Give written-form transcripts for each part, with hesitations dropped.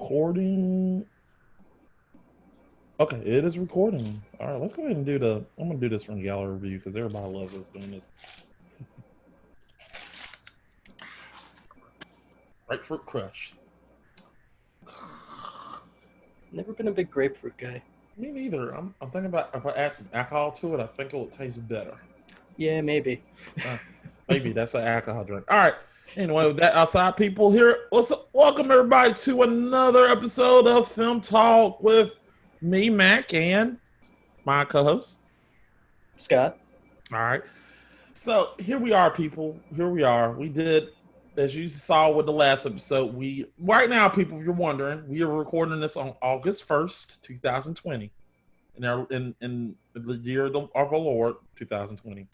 recording? Okay, it is recording. All right, let's go ahead and do the. I'm gonna do this from gallery review because everybody loves us doing this. Grapefruit crush. Never been a big grapefruit guy. Me neither. I'm thinking about if I add some alcohol to it, I think it will taste better. Yeah, maybe. Maybe that's an alcohol drink. All right. Anyway, with that outside people here, welcome everybody to another episode of Film Talk with me, Mac, and my co-host, Scott. All right. So here we are, people. Here we are. We did, as you saw with the last episode, right now, people, if you're wondering, we are recording this on August 1st, 2020. In the year of our Lord, 2020.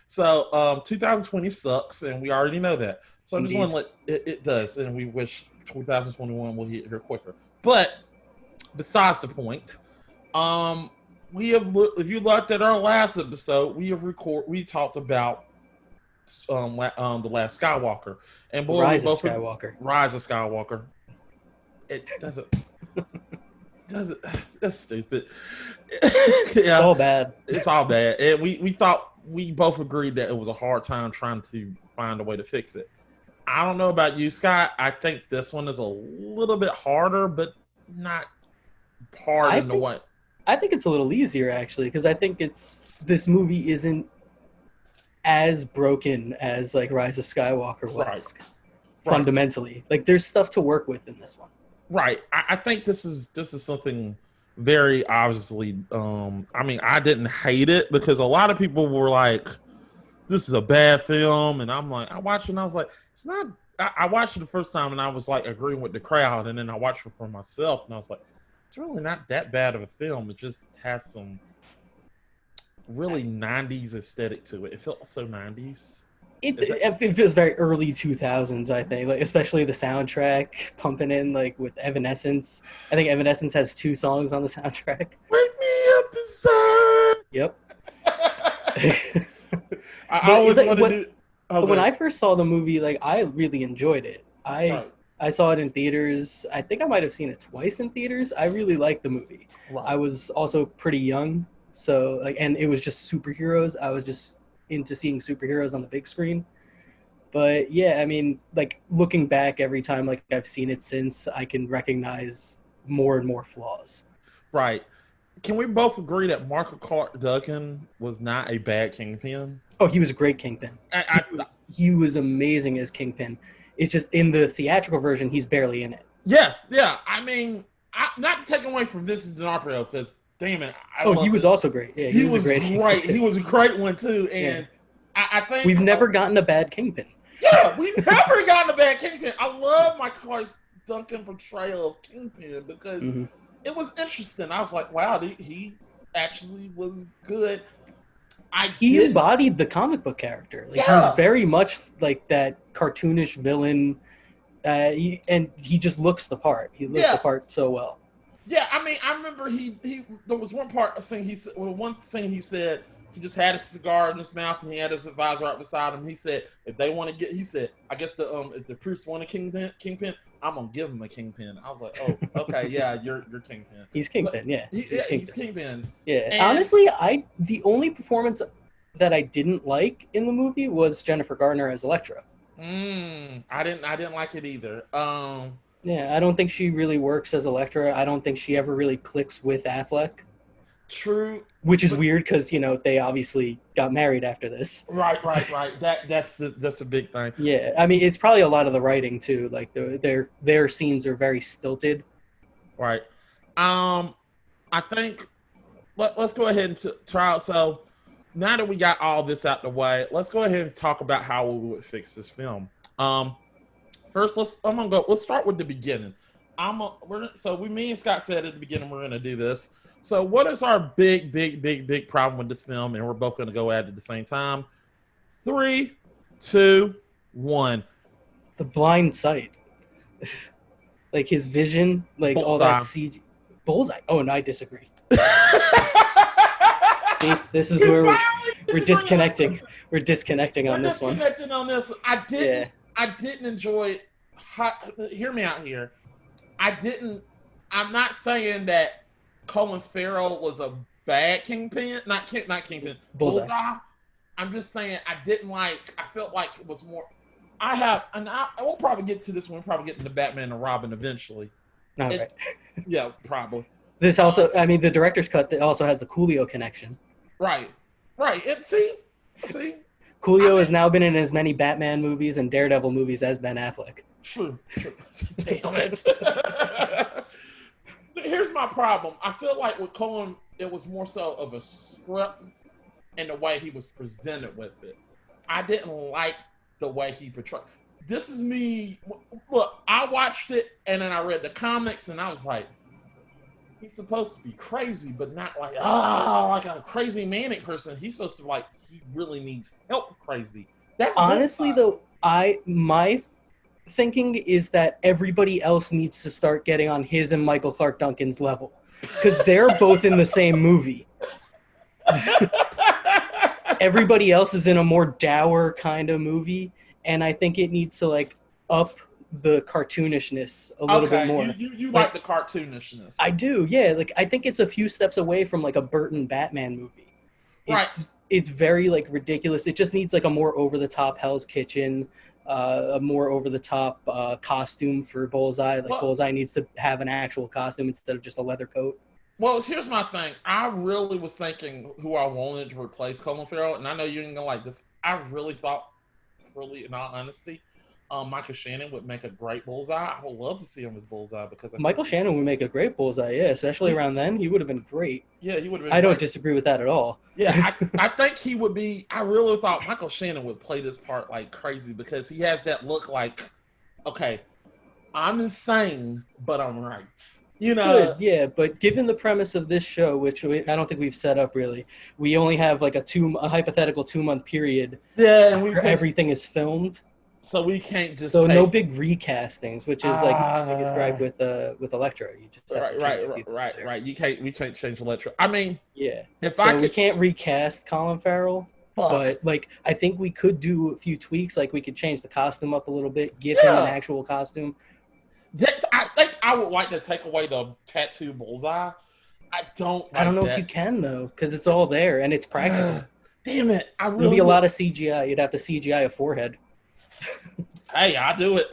So 2020 sucks, and we already know that. So I just want to let it does, and we wish 2021 will hit here quicker. But besides the point, we have if you looked at our last episode, we talked about the Last Skywalker, and boy, Rise of Skywalker. Rise of Skywalker. It doesn't. That's stupid. It's all bad. It's all bad. And we thought, we both agreed that it was a hard time trying to find a way to fix it. I don't know about you, Scott. I think this one is a little bit harder, but not hard in the way. I think it's a little easier, actually, because I think this movie isn't as broken as like Rise of Skywalker was, fundamentally. Like, there's stuff to work with in this one. Right. I think this is something very obviously. I mean, I didn't hate it because a lot of people were like, "This is a bad film," and I'm like, I watched it and I was like, "It's not." I watched it the first time and I was like agreeing with the crowd, and then I watched it for myself and I was like, "It's really not that bad of a film. It just has some really '90s aesthetic to it. It felt so '90s." It feels very early 2000s, I think, like especially the soundtrack pumping in, like with Evanescence. I think Evanescence has 2 songs on the soundtrack. Wake me up inside. Yep. I always want to do. But when I first saw the movie, like I really enjoyed it. I saw it in theaters. I think I might have seen it twice in theaters. I really liked the movie. Right. I was also pretty young, so like, and it was just superheroes. I was just into seeing superheroes on the big screen. But yeah, I mean, like looking back every time like I've seen it since, I can recognize more and more flaws. Right. Can we both agree that Michael Clark Duncan was not a bad Kingpin? Oh, he was a great Kingpin. He was amazing as Kingpin. It's just in the theatrical version, he's barely in it. Yeah. I mean, not taking away from Vincent D'Onofrio because damn it. He was also great. Yeah, he was great. He was a great one too, and yeah. I think we've never gotten a bad Kingpin. Yeah, we've never gotten a bad Kingpin. I love Michael Clark Duncan portrayal of Kingpin because it was interesting. I was like, wow, he actually was good. He embodied the comic book character. Like, he was very much like that cartoonish villain, and he just looks the part. He looks the part so well. Yeah, I mean, I remember there was one thing he said, he just had a cigar in his mouth and he had his advisor right beside him. He said, if they want to I guess if the priests want a kingpin, I'm gonna give him a kingpin. I was like, oh, okay, yeah, you're Kingpin. He's Kingpin, yeah. He's Kingpin. Yeah. And honestly, the only performance that I didn't like in the movie was Jennifer Garner as Elektra. I didn't like it either. Yeah, I don't think she really works as Elektra. I don't think she ever really clicks with Affleck. True. Which is weird because, they obviously got married after this. Right. That's a big thing. Yeah, I mean, it's probably a lot of the writing too. Like their scenes are very stilted. Right. I think let's go ahead and try out. So now that we got all this out the way, let's go ahead and talk about how we would fix this film. First, let's start with the beginning. Me and Scott said at the beginning we're gonna do this. So what is our big problem with this film? And we're both gonna go at it at the same time. 3, 2, 1. The blind sight. Like his vision, like Bullseye. All that CG. Bullseye. Oh, no, I disagree. This is where we're disconnecting. We're disconnecting on this one. I didn't enjoy it. Hear me out here. I didn't. I'm not saying that Colin Farrell was a bad Kingpin, not Kingpin, Bullseye. I'm just saying I didn't like. I felt like it was more. I will probably get to this one. We'll probably get into Batman and Robin eventually. All right. Yeah, probably. This also, I mean, the director's cut that also has the Coolio connection. Right. And see. Coolio has now been in as many Batman movies and Daredevil movies as Ben Affleck. True. Damn it. Here's my problem. I feel like with Colin, it was more so of a script and the way he was presented with it. I didn't like the way he portrayed. This is me. Look, I watched it and then I read the comics and I was like, he's supposed to be crazy, but not like like a crazy manic person. He's supposed to he really needs help crazy. That's honestly though, my thinking is that everybody else needs to start getting on his and Michael Clark Duncan's level because they're both in the same movie. Everybody else is in a more dour kind of movie, and I think it needs to up the cartoonishness a little bit more. You like the cartoonishness. I do, yeah. I think it's a few steps away from a Burton Batman movie. It's very ridiculous. It just needs a more over the top Hell's Kitchen, a more over the top costume for Bullseye. Bullseye needs to have an actual costume instead of just a leather coat. Well, here's my thing. I really was thinking who I wanted to replace Colin Farrell, and I know you're gonna like this. I really thought, in all honesty, Michael Shannon would make a great Bullseye. I would love to see him as Bullseye because Michael Shannon would make a great Bullseye, yeah, especially around then. He would have been great. Yeah, he would have been I don't disagree with that at all. Yeah, I think he would be. I really thought Michael Shannon would play this part like crazy because he has that look okay, I'm insane, but I'm right. Good, yeah, but given the premise of this show, which I don't think we've set up really, we only have a hypothetical 2-month period. Yeah, where everything is filmed. So we can't just. So no big recastings, which is my biggest gripe with Electro. You just right. We can't change Electro. I mean, yeah. We can't recast Colin Farrell. But I think we could do a few tweaks. We could change the costume up a little bit, give him an actual costume. I think I would like to take away the tattoo Bullseye. I don't know if you can though, because it's all there and it's practical. Damn it! It'll be a lot of CGI. You'd have to CGI a forehead. Hey, I'll do it.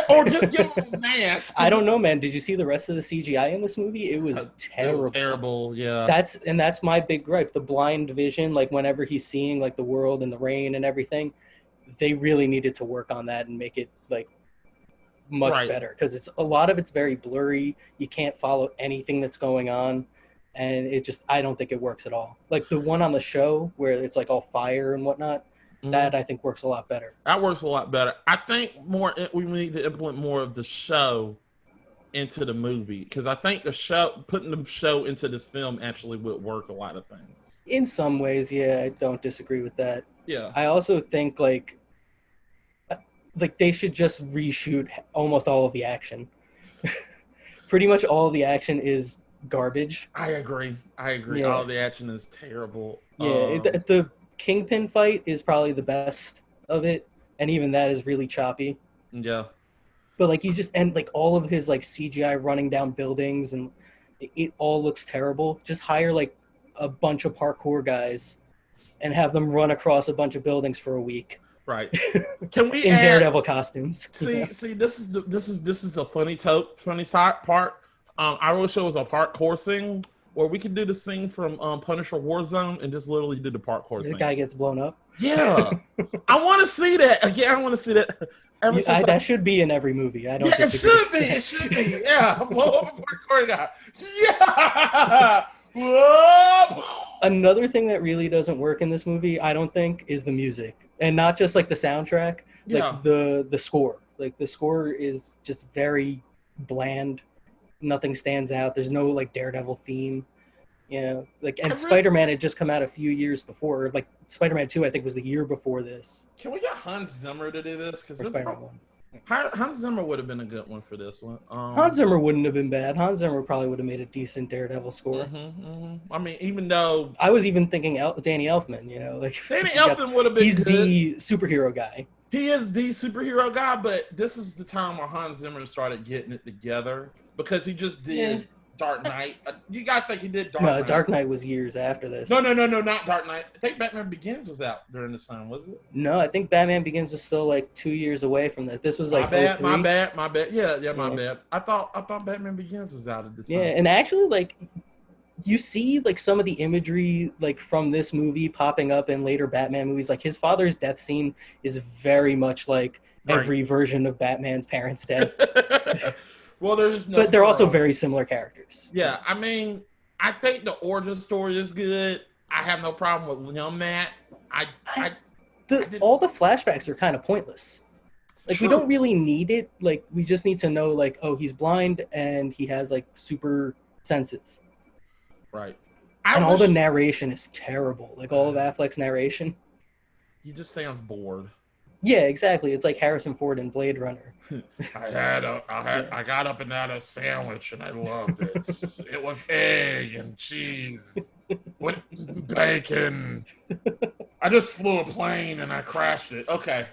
Or just give him a mask. I don't know, man. Did you see the rest of the CGI in this movie? It was terrible. It was terrible, yeah. That's my big gripe. The blind vision, whenever he's seeing the world and the rain and everything, they really needed to work on that and make it much better because a lot of it's very blurry. You can't follow anything that's going on, and I don't think it works at all. The one on the show where it's all fire and whatnot. That I think works a lot better. That works a lot better. I think we need to implement more of the show into the movie because I think putting the show into this film actually would work a lot of things. In some ways, yeah, I don't disagree with that. Yeah. I also think they should just reshoot almost all of the action. Pretty much all of the action is garbage. I agree. Yeah. All of the action is terrible. Yeah, the Kingpin fight is probably the best of it, and even that is really choppy. Yeah. But you just all of his CGI running down buildings and it all looks terrible. Just hire a bunch of parkour guys and have them run across a bunch of buildings for a week. Right. Can we in Daredevil costumes? See, this is the funny part. I really show us a parkour scene. Or we could do the scene from Punisher Warzone and just literally do the parkour scene. The guy gets blown up? Yeah. I want to see that. Again, I want to see that. That should be in every movie. I don't disagree. It should be. Yeah. Blow up a parkour guy. Yeah. Whoa. Another thing that really doesn't work in this movie, I don't think, is the music. And not just the soundtrack. The score. The score is just very bland. Nothing stands out. There's no Daredevil theme, Spider-Man had just come out a few years before. Spider-Man 2, I think, was the year before this. Can we get Hans Zimmer to do this? Because Spider-Man 1. Hans Zimmer would have been a good one for this one. Hans Zimmer wouldn't have been bad. Hans Zimmer probably would have made a decent Daredevil score. I mean, even though I was even thinking Danny Elfman. Danny Elfman would have been. He's the superhero guy. He is the superhero guy, but this is the time where Hans Zimmer started getting it together. because he just did Dark Knight. You gotta think he did Dark Knight. No, Dark Knight was years after this. No, not Dark Knight. I think Batman Begins was out during this time, was it? No, I think Batman Begins was still like 2 years away from this. This was like my bad. Yeah, my bad. I thought Batman Begins was out at this time. Yeah, and actually, like, you see like some of the imagery like from this movie popping up in later Batman movies. Like his father's death scene is very much like every version of Batman's parents' death. Well, there's no. But they're also very similar characters. Yeah, I mean, I think the origin story is good. I have no problem with young Matt. All the flashbacks are kind of pointless. Like, True. We don't really need it. Like, we just need to know, like, oh, he's blind and he has, like, super senses. Right. And all the narration is terrible. Like, all of Affleck's narration. He just sounds bored. Yeah, exactly. It's like Harrison Ford in Blade Runner. I got up and had a sandwich and I loved it. It was egg and cheese with bacon. I just flew a plane and I crashed it. Okay.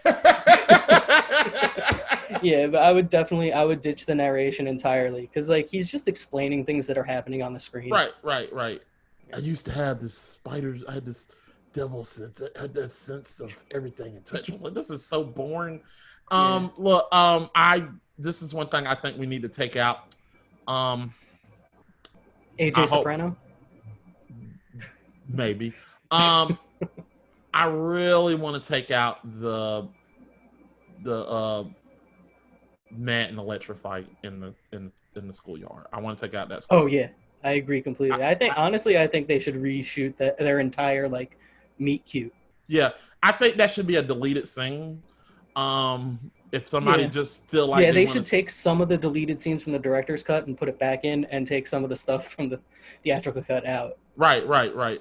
Yeah, but I would ditch the narration entirely because like he's just explaining things that are happening on the screen. Right. I used to have this spiders. I had this devil sense. I had that sense of everything and touch. I was like, this is so boring. Look, this is one thing I think we need to take out. AJ Soprano? Maybe. I really want to take out the Matt and Electra fight in the schoolyard. I want to take out that. Oh yeah, I agree completely. I think they should reshoot their entire like meet cute. Yeah, I think that should be a deleted scene. If somebody just feel like they should take some of the deleted scenes from the director's cut and put it back in, and take some of the stuff from the theatrical cut out. Right.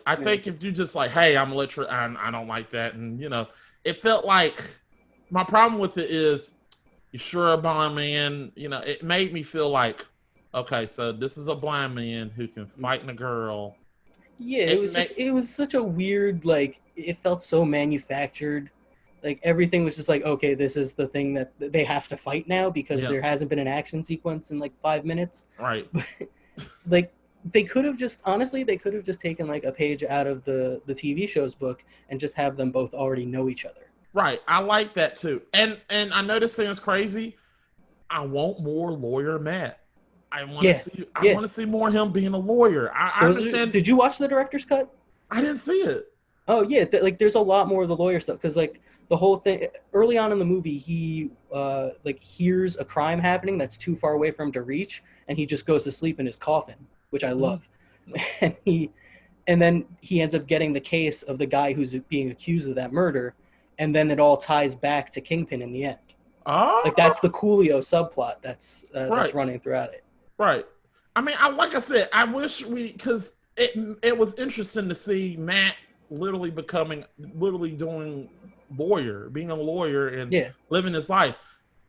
I think if you just like, hey, I'm Electra, I don't like that, and it felt like my problem with it is, you sure a blind man? It made me feel like, okay, so this is a blind man who can fight a girl. Yeah, it was such a weird, like, it felt so manufactured. Like, everything was just like, okay, this is the thing that they have to fight now because there hasn't been an action sequence in, like, 5 minutes. Right. Like, they could have just taken, like, a page out of the TV show's book and just have them both already know each other. Right. I like that, too. And I know this sounds crazy. I want more lawyer Matt. I want to see more of him being a lawyer. I understand. Did you watch the director's cut? I didn't see it. Oh yeah, there's a lot more of the lawyer stuff because like the whole thing early on in the movie, he like hears a crime happening that's too far away for him to reach, and he just goes to sleep in his coffin, which I love. And then he ends up getting the case of the guy who's being accused of that murder, and then it all ties back to Kingpin in the end. Oh, like that's the Coolio subplot that's running throughout it. Right. I mean, like I said, I wish because it was interesting to see Matt literally being a lawyer and living his life.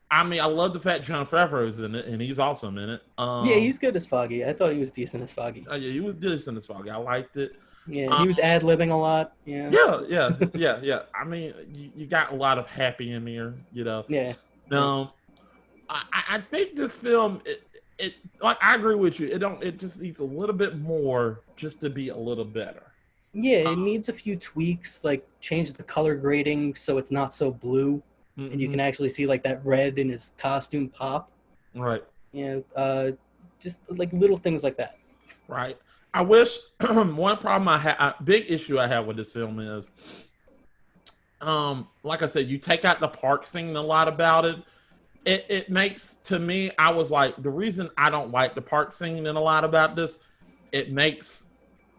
I mean, I love the fact Jon Favreau's in it, and he's awesome in it. Yeah, he's good as Foggy. I thought he was decent as Foggy. Yeah, he was decent as Foggy. I liked it. Yeah, he was ad-libbing a lot. Yeah. Yeah. I mean, you got a lot of happy in there, Yeah. I think this film, it like I agree with you. It just needs a little bit more just to be a little better. Yeah, it needs a few tweaks, like change the color grading so it's not so blue, and you can actually see like that red in his costume pop. Right. Just like little things like that. Right. I wish one problem big issue I have with this film is, like I said, you take out the park scene a lot about it. It makes, to me, I was like, the reason I don't like the park scene and a lot about this, it makes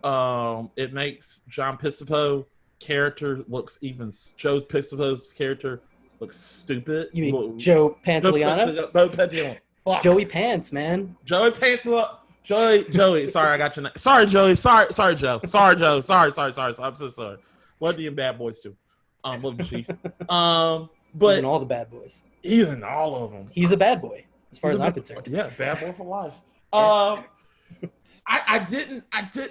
John Piscopo character Joe Piscopo's character looks stupid. You mean Joe Pantoliano? Joey Pants, man. Joey Pants. Joey. Sorry, I got your name. Sorry, Joey. Sorry, Joe. Sorry, Joe. Sorry. I'm so sorry. Love the Bad Boys too. Love the Chief. But he's in all the Bad Boys. He's in all of them. He's a bad boy, as far as I'm concerned. Yeah, bad boy for life. I didn't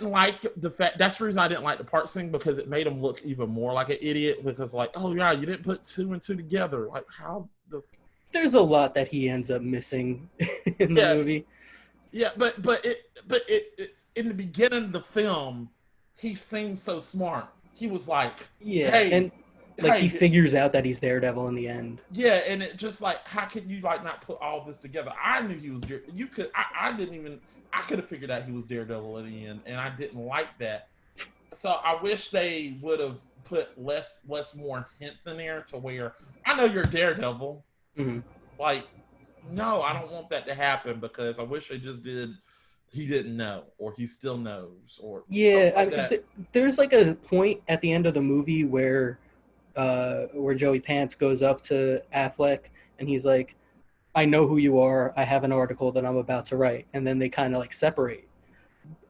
like the fact. That's the reason I didn't like the park scene, because it made him look even more like an idiot. Because like, oh yeah, you didn't put 2 and 2 together. Like how the. There's a lot that he ends up missing in the movie. Yeah, but in the beginning of the film, he seemed so smart. He was like, Yeah, "Hey, and like he hey, figures out that he's Daredevil in the end. yeah," and it just like, how can you like not put all this together? I knew he was. You could. I didn't even. I could have figured out he was Daredevil in the end, and I didn't like that. So I wish they would have put less more hints in there to where I know you're Daredevil. Mm-hmm. Like, no, I don't want that to happen because I wish they just did. He didn't know, or he still knows, or Yeah, something like that. there's like a point at the end of the movie where Joey Pants goes up to Affleck and he's like, "I know who you are. I have an article that I'm about to write," and then they kind of like separate,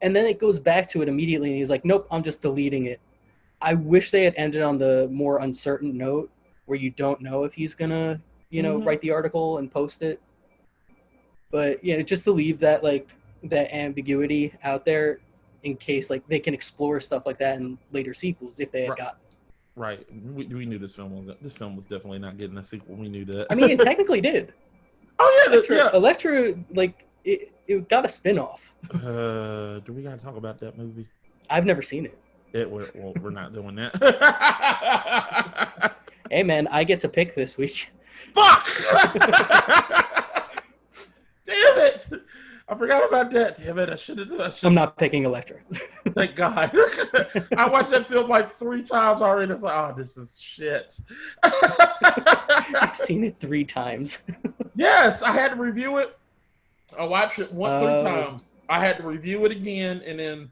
and then it goes back to it immediately, and he's like, "Nope, I'm just deleting it." I wish they had ended on the more uncertain note where you don't know if he's gonna, Mm-hmm. write the article and post it. But just to leave that like that ambiguity out there in case like they can explore stuff like that in later sequels if they had Right, got. right. We knew this film was definitely not getting a sequel. We knew I mean, it that. technically did. Oh yeah, Electra, Electra, like it got a spin-off. Do we gotta talk about that movie? I've never seen it. We're not doing that. Hey man, I get to pick this week. Fuck! Damn it! I forgot about that. Damn it! I should have. I'm not picking Electra. Thank God. I watched that film like 3 times already. It's like, oh, this is shit. I've seen it 3 times. Yes, I had to review it. I watched it 3 times. I had to review it again, and then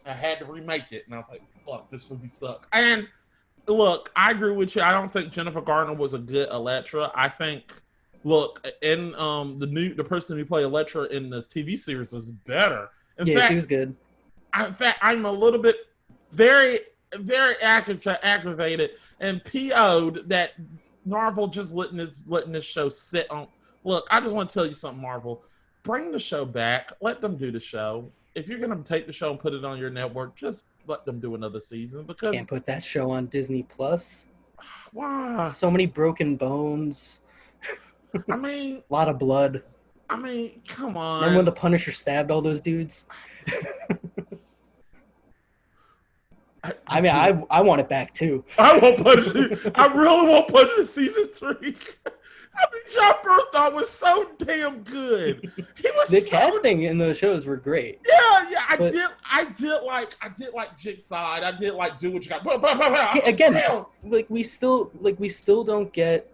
I had to remake it. And I was like, fuck, this movie sucked. And look, I agree with you. I don't think Jennifer Garner was a good Elektra. I think, look, and the person who played Elektra in this TV series was better. In fact, she was good. I'm a little bit very, very aggravated and PO'd that Marvel just letting this show sit on. Look, I just want to tell you something, Marvel. Bring the show back. Let them do the show. If you're gonna take the show and put it on your network, just let them do another season because can't put that show on Disney Plus. Why? So many broken bones. I mean, a lot of blood. I mean, come on. Remember when the Punisher stabbed all those dudes? I want it back too. I want Punisher. I really want Punisher season 3. I mean, John Bernthal was so damn good. He was the casting in those shows were great. Yeah. I did like Jigsaw. I did like Do What You Got. Yeah, again, we still don't get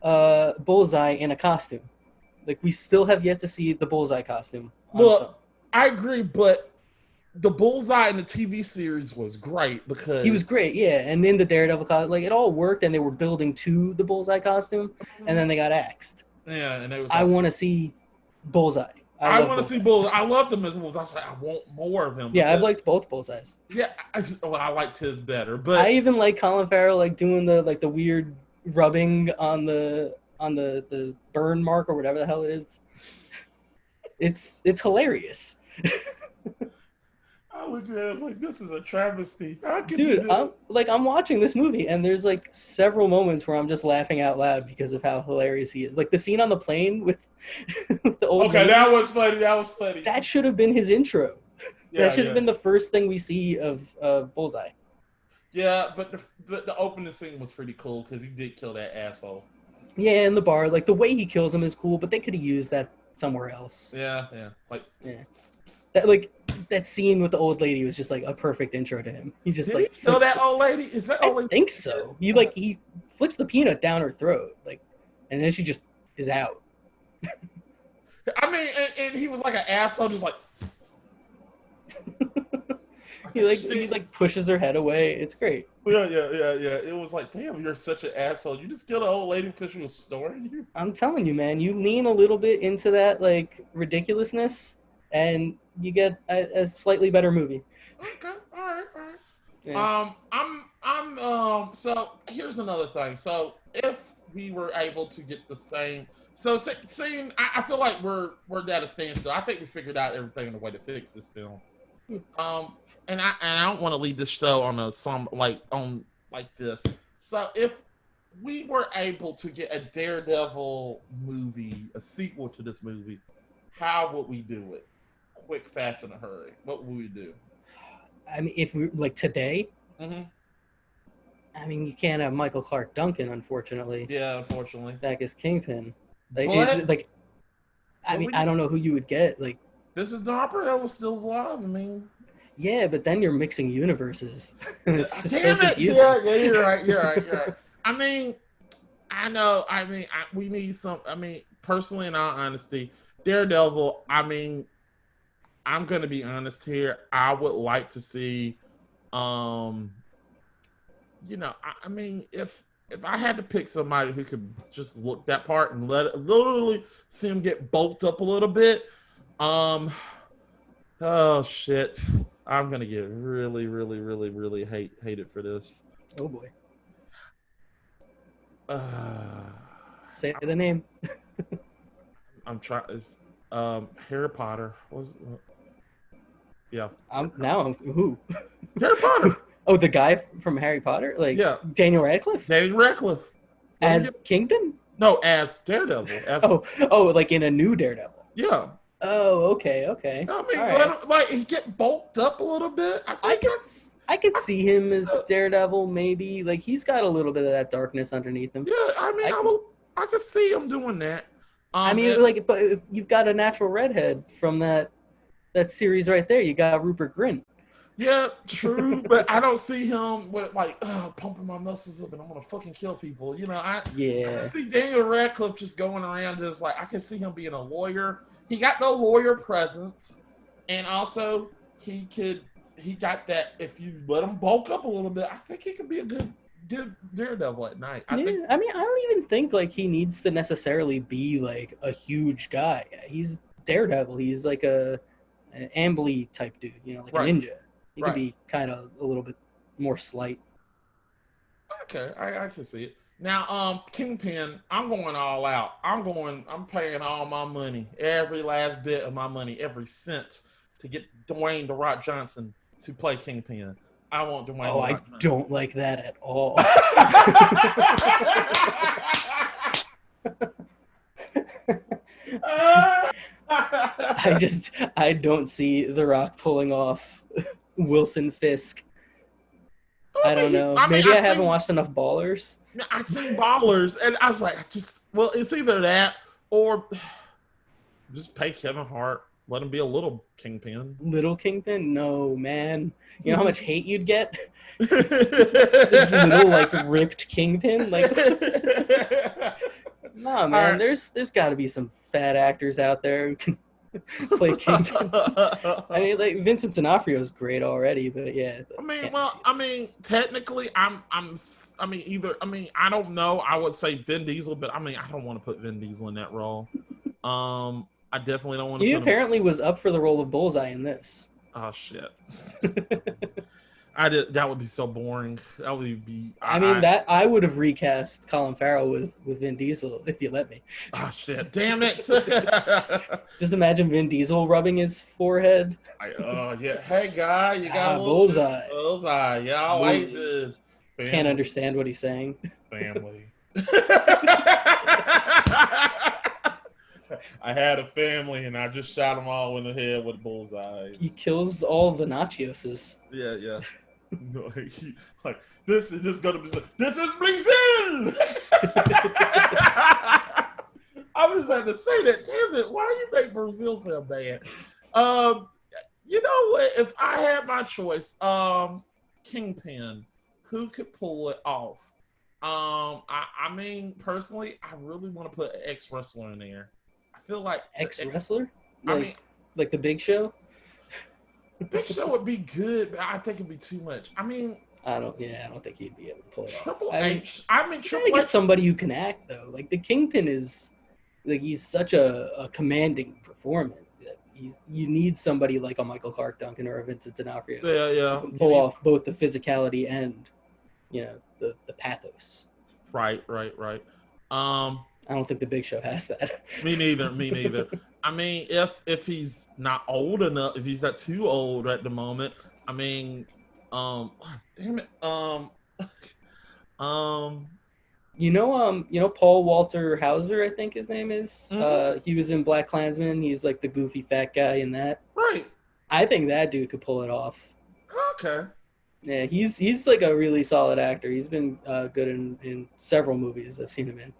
Bullseye in a costume. Like we still have yet to see the Bullseye costume. Look, I agree, but the Bullseye in the TV series was great because he was great, yeah. And in the Daredevil costume, like it all worked, and they were building to the Bullseye costume, and then they got axed. Yeah, and it was. I want to see Bullseye. I want to see Bullseye. I loved him as Bullseye. I was like, I want more of him. Yeah, I've liked both Bullseyes. Yeah, I liked his better, but I even like Colin Farrell like doing the weird rubbing on the burn mark or whatever the hell it is. It's hilarious. I look at it like this is a travesty. Dude, I'm watching this movie and there's like several moments where I'm just laughing out loud because of how hilarious he is. Like the scene on the plane with the old lady. That was funny. That should have been his intro. That should have been the first thing we see of Bullseye. Yeah, but the opening scene was pretty cool because he did kill that asshole. Yeah, in the bar. Like the way he kills him is cool, but they could have used that somewhere else. Yeah. That scene with the old lady was just like a perfect intro to him. He just Did he kill that old lady? Is that old lady? I think so. He flicks the peanut down her throat, and then she just is out. I mean, and he was like an asshole, just like he pushes her head away. It's great. Yeah. It was like, damn, you're such an asshole. You just killed an old lady because she was snoring you. I'm telling you, man. You lean a little bit into that like ridiculousness, and you get a slightly better movie. Okay, all right. Yeah. So here's another thing. So if we were able to get the same, seeing, I feel like we're at a standstill. I think we figured out everything in the way to fix this film. And I don't want to leave this show on like this. So if we were able to get a Daredevil movie, a sequel to this movie, how would we do it? quick, fast, in a hurry, what would we do? I mean, if we like today, I mean, you can't have Michael Clark Duncan, unfortunately. Yeah, unfortunately. Back as Kingpin. Like, I don't know who you would get. Like, this is D'Onofrio was still alive. I mean, yeah, but then you're mixing universes. It's just damn so it! confusing. Yeah, you're right. I mean, I know. I mean, we need some. I mean, personally, in all honesty, Daredevil. I mean, I'm gonna be honest here. I would like to see, I mean, if I had to pick somebody who could just look that part and literally see him get bulked up a little bit, oh shit, I'm gonna get really, really, really, really hated for this. Oh boy. Say the name. I'm trying. Harry Potter was. Yeah. I'm who? Harry Potter. Oh, the guy from Harry Potter? Like, yeah. Daniel Radcliffe? Daniel Radcliffe. As Kingpin? No, as Daredevil. Oh, like in a new Daredevil. Yeah. Oh, okay. I mean, right. Like he get bulked up a little bit. I could see him as Daredevil, maybe. Like he's got a little bit of that darkness underneath him. Yeah, I mean, I can see him doing that. I mean, but you've got a natural redhead from that series right there. You got Rupert Grint. Yeah, true, but I don't see him with pumping my muscles up and I'm gonna fucking kill people. I see Daniel Radcliffe just going around just like I can see him being a lawyer. He got no lawyer presence, and also he got that. If you let him bulk up a little bit, I think he could be a good Daredevil at night. I mean, I don't even think like he needs to necessarily be like a huge guy. He's Daredevil. He's like an Ambly type dude, like a ninja. He could be kind of a little bit more slight. Okay, I can see it. Now, Kingpin, I'm going all out. I'm paying all my money, every last bit of my money, every cent, to get Dwayne "The Rock" Johnson to play Kingpin. I want Dwayne. Oh, I don't like that at all. I don't see The Rock pulling off Wilson Fisk. I don't know. Maybe I haven't watched enough Ballers. I've seen Ballers, and I was like, it's either that or just pay Kevin Hart, let him be a little Kingpin. Little Kingpin? No, man. You know how much hate you'd get? This little ripped Kingpin, Nah, man. Right. There's got to be some fat actors out there who can play Kingpin. I mean, Vincent D'Onofrio is great already, but yeah. Technically, I don't know. I would say Vin Diesel, but I don't want to put Vin Diesel in that role. I definitely don't want to. He apparently was up for the role of Bullseye in this. Oh shit. That would be so boring. That would be. I would have recast Colin Farrell with Vin Diesel if you let me. Oh shit! Damn it! Just imagine Vin Diesel rubbing his forehead. Yeah. Hey guy, you got a Bullseye. Bullseye. Yeah, I like this. Family. Can't understand what he's saying. Family. I had a family and I just shot them all in the head with bullseyes. He kills all the Nachioses. Yeah. No, this is just gonna be. This is Brazil. I was had to say that. Damn it! Why you make Brazil so bad? You know what? If I had my choice, Kingpin, who could pull it off? Personally, I really want to put an ex-wrestler in there. I feel like ex-wrestler. Like the Big Show. The Big Show would be good, but I think it'd be too much. I don't think he'd be able to pull it Triple off. H. Triple H. Get somebody who can act though. Like the Kingpin is, he's such a commanding performance. You need somebody like a Michael Clark Duncan or a Vincent D'Onofrio. Yeah. Who can pull off both the physicality and, the pathos. Right. I don't think the Big Show has that. Me neither. If he's not old enough, if he's not too old at the moment, damn it. Paul Walter Hauser, I think his name is. Mm-hmm. He was in Black Klansman. He's like the goofy fat guy in that. Right. I think that dude could pull it off. Okay. Yeah, he's like a really solid actor. He's been good in several movies I've seen him in.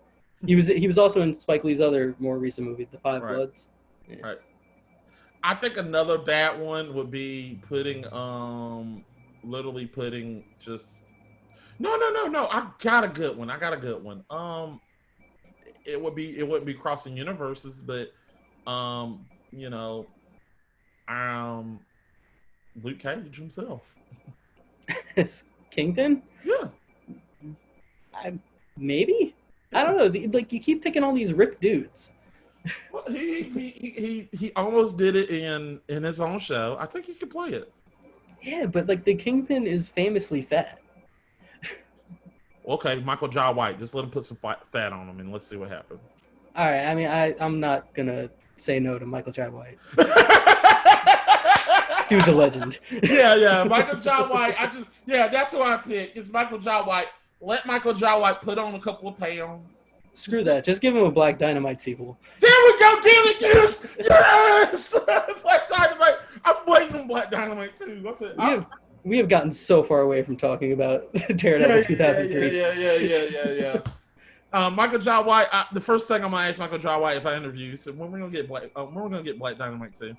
He was also in Spike Lee's other more recent movie, The Five Bloods. Yeah. Right. I think another bad one would be literally putting just no. I got a good one. It wouldn't be crossing universes, but you know, um, Luke Cage himself. Kingpin? Yeah. Maybe. I don't know. Like you keep picking all these ripped dudes. Well, he almost did it in his own show. I think he could play it. Yeah, but like the Kingpin is famously fat. Okay, Michael Jai White. Just let him put some fat on him, and let's see what happens. All right. I mean, I'm not gonna say no to Michael Jai White. Dude's a legend. Yeah. Michael Jai White. That's who I pick. It's Michael Jai White. Let Michael Jai White put on a couple of pounds. Screw that. Just give him a Black Dynamite sequel. There we go. Damn it. Yes. Black Dynamite. I'm waiting on Black Dynamite too. That's it. We have gotten so far away from talking about Daredevil 2003. Yeah. Michael Jai White. The first thing I'm gonna ask Michael Jai White if I interview you, so when we're gonna get Black Dynamite too.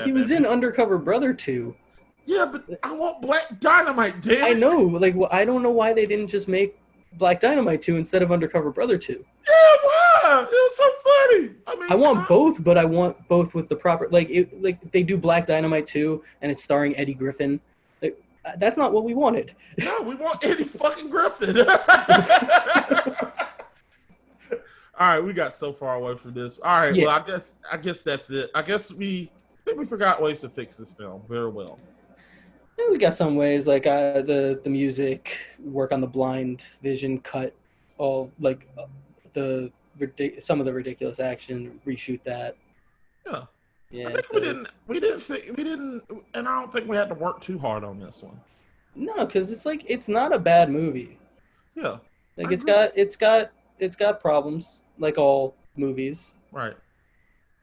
He was in Undercover Brother 2. Yeah, but I want Black Dynamite, damn it. I know. Like, I don't know why they didn't just make Black Dynamite 2 instead of Undercover Brother 2. Yeah, why? It was so funny. I want both, but I want both with the proper like they do Black Dynamite 2 and it's starring Eddie Griffin. Like, that's not what we wanted. No, we want Eddie fucking Griffin. All right, we got so far away from this. All right, yeah. Well, I guess that's it. I think we forgot ways to fix this film very well. Yeah, we got some ways like the music, work on the blind vision, cut all like some of the ridiculous action, reshoot that. Yeah. Yeah. I think we didn't, and I don't think we had to work too hard on this one. No, because it's not a bad movie. Yeah. Like it's got problems like all movies. Right.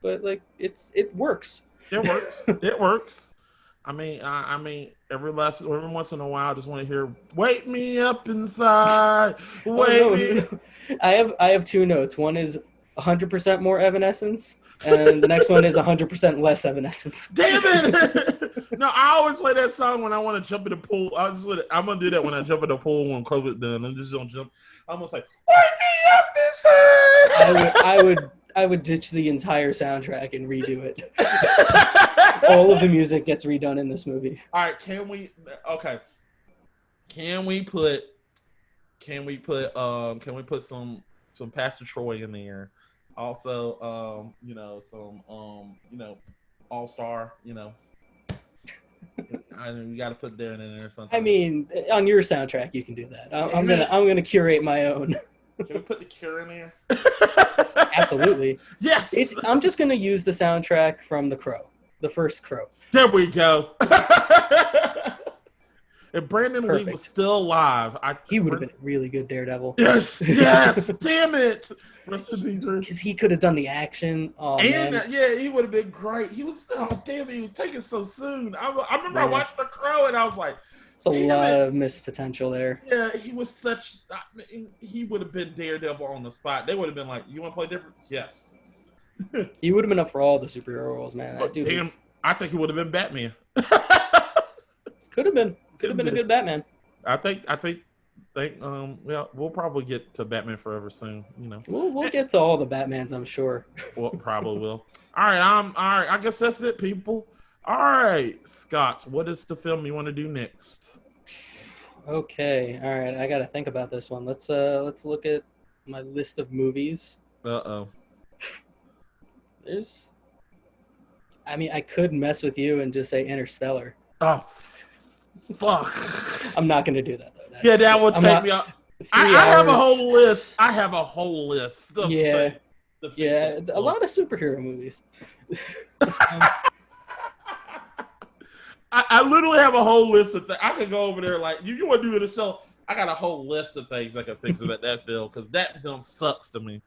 But like it works. It works. It works. I mean, every once in a while, I just want to hear "Wake me up inside." Wake me. I have two notes. One is 100% more Evanescence, and the next one is 100% less Evanescence. Damn it! No, I always play that song when I want to jump in the pool. I'm gonna do that when I jump in the pool when COVID done. I'm just gonna jump. I'm gonna say, "Wake me up inside." I would ditch the entire soundtrack and redo it. All of the music gets redone in this movie. All right, can we put some Pastor Troy in there? Also, some All-Star, we got to put Darren in there something. I mean, on your soundtrack you can do that. I'm gonna curate my own. Can we put The Cure in there? Absolutely. Yes. I'm just gonna use the soundtrack from The Crow, the first Crow. There we go. If Brandon Lee was still alive, he would have been a really good Daredevil. Yes. Damn it. Because he could have done the action. Oh, man. Yeah, he would have been great. He was he was taken so soon. I remember I watched The Crow and I was like, it's a lot of missed potential there. Yeah, he was he would have been Daredevil on the spot. They would have been like, you want to play different? Yes. He would have been up for all the superhero roles, man. That dude I think he would have been Batman. Could have been a good Batman. I think we'll probably get to Batman Forever soon. We'll get to all the Batmans, I'm sure. Well, probably will. All right, all right. I guess that's it, people. All right, Scott, what is the film you want to do next? Okay, all right. I got to think about this one. Let's look at my list of movies. Uh-oh. I could mess with you and just say Interstellar. Oh, fuck. I'm not going to do that, though. That will take me out. I have a whole list. I have a whole list. A lot of superhero movies. I literally have a whole list of things. I could go over there like, you want to do it? So I got a whole list of things I can fix about that film because that film sucks to me.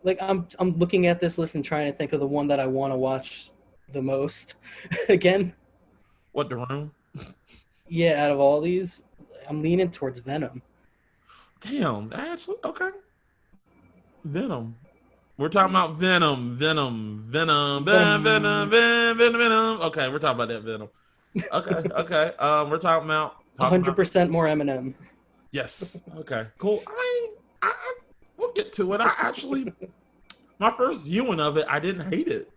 Like I'm looking at this list and trying to think of the one that I want to watch the most. Again. What, The Room? Yeah, out of all these, I'm leaning towards Venom. Damn, actually, okay. Venom. We're talking about Venom. Okay, we're talking about that Venom. Okay. We're talking about 100% more Eminem. Yes. Okay. Cool. We'll get to it. I actually, my first viewing of it, I didn't hate it.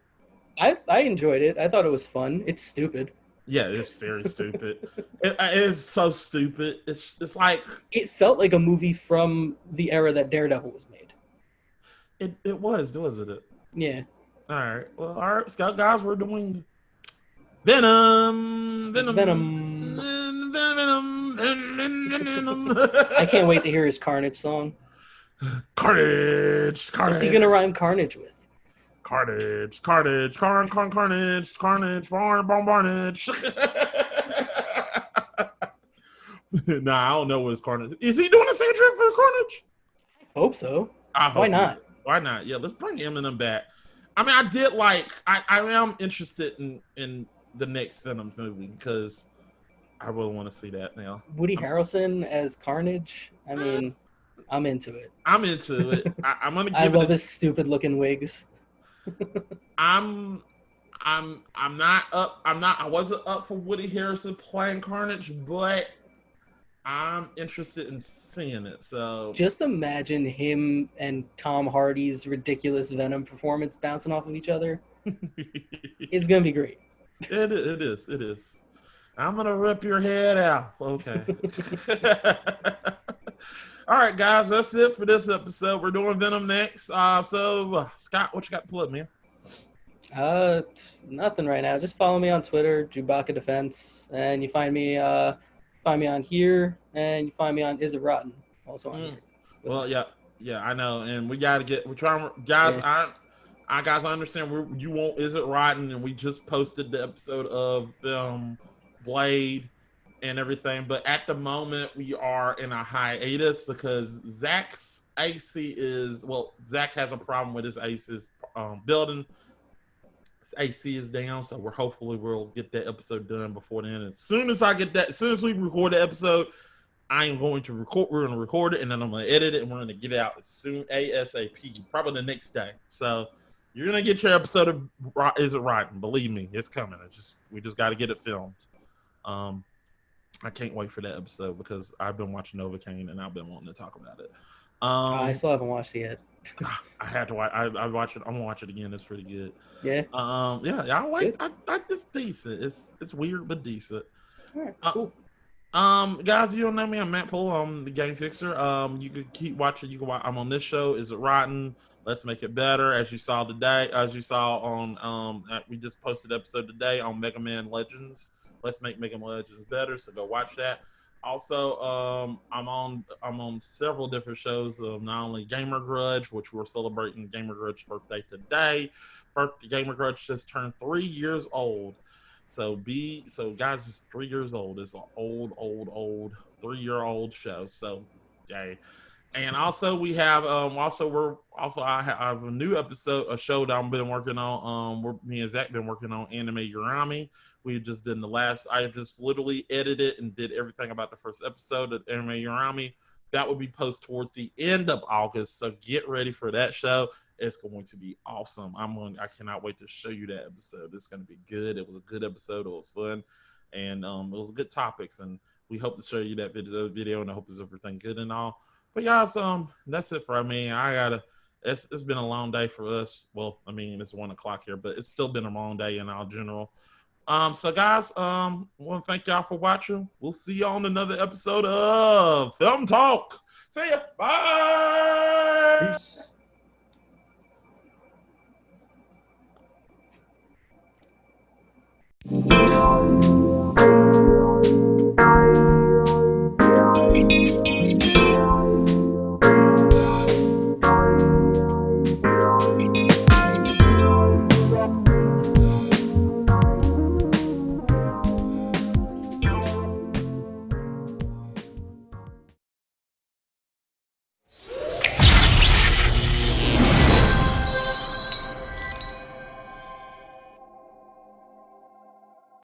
I enjoyed it. I thought it was fun. It's stupid. Yeah, it's very stupid. It is so stupid. It's like it felt like a movie from the era that Daredevil was made. It was, wasn't it? Yeah. All right. Well, all right, Scout guys, we're doing Venom. I can't wait to hear his Carnage song. Carnage. What's he gonna rhyme Carnage with? Carnage. Carnage. Nah, I don't know what his Carnage is. He doing a soundtrack for Carnage? I hope so. Why not? Why not? Yeah, let's bring Eminem back. I mean, I am interested in the next Venom movie because I really want to see that now. Woody Harrelson as Carnage. I mean, I'm into it. I'm into it. I'm gonna. I love his stupid looking wigs. I'm not up. I wasn't up for Woody Harrelson playing Carnage, but I'm interested in seeing it. So just imagine him and Tom Hardy's ridiculous Venom performance bouncing off of each other. It's gonna be great. It is. I'm gonna rip your head out. Okay. All right, guys, that's it for this episode. We're doing Venom next. So Scott, what you got to plug, man? Nothing right now. Just follow me on Twitter, Chewbacca Defense, and you find me on here, and you find me on Is It Rotten, also on here. Well, yeah, I know, and we gotta get. We're trying, guys. Yeah. I understand. You want Is It Rotten, and we just posted the episode of Blade and everything, but at the moment we are in a hiatus because Zach's AC Zach has a problem with his AC's building. His AC is down, so hopefully we'll get that episode done before then. As soon as we record the episode, we're going to record it, and then I'm going to edit it, and we're going to get it out as soon ASAP, probably the next day. So you're going to get your episode of Is It Rotten? Believe me, it's coming. We just got to get it filmed. I can't wait for that episode because I've been watching Novocaine and I've been wanting to talk about it. I still haven't watched it yet. I had to watch. I watch it. I'm gonna watch it again. It's pretty good. Yeah. Yeah. I like. It's decent. It's weird but decent. All right. Cool. Guys, you don't know me. I'm Matt Poole. I'm the Game Fixer. You can keep watching. You can watch. I'm on this show. Is It Rotten? Let's Make It Better. As you saw on we just posted an episode today on Mega Man Legends. Let's make Mega Man Legends better. So go watch that. Also, I'm on several different shows. Not only Gamer Grudge, which we're celebrating Gamer Grudge's birthday today. Gamer Grudge just turned 3 years old. So guys, it's 3 years old. It's an old 3-year-old show. So, yay. And also we have I have a new episode, a show that I've been working on. Me and Zach been working on Anime Urami. We just did I just literally edited and did everything about the first episode of Anime Urami. That will be posted towards the end of August. So get ready for that show. It's going to be awesome. I cannot wait to show you that episode. It's going to be good. It was a good episode. It was fun. And it was good topics. And we hope to show you that video and I hope it's everything good and all. But guys, that's it for me. It's been a long day for us. Well, I mean, it's 1 o'clock here, but it's still been a long day in all general. So guys, I want to thank y'all for watching. We'll see you on another episode of Film Talk. See ya. Bye.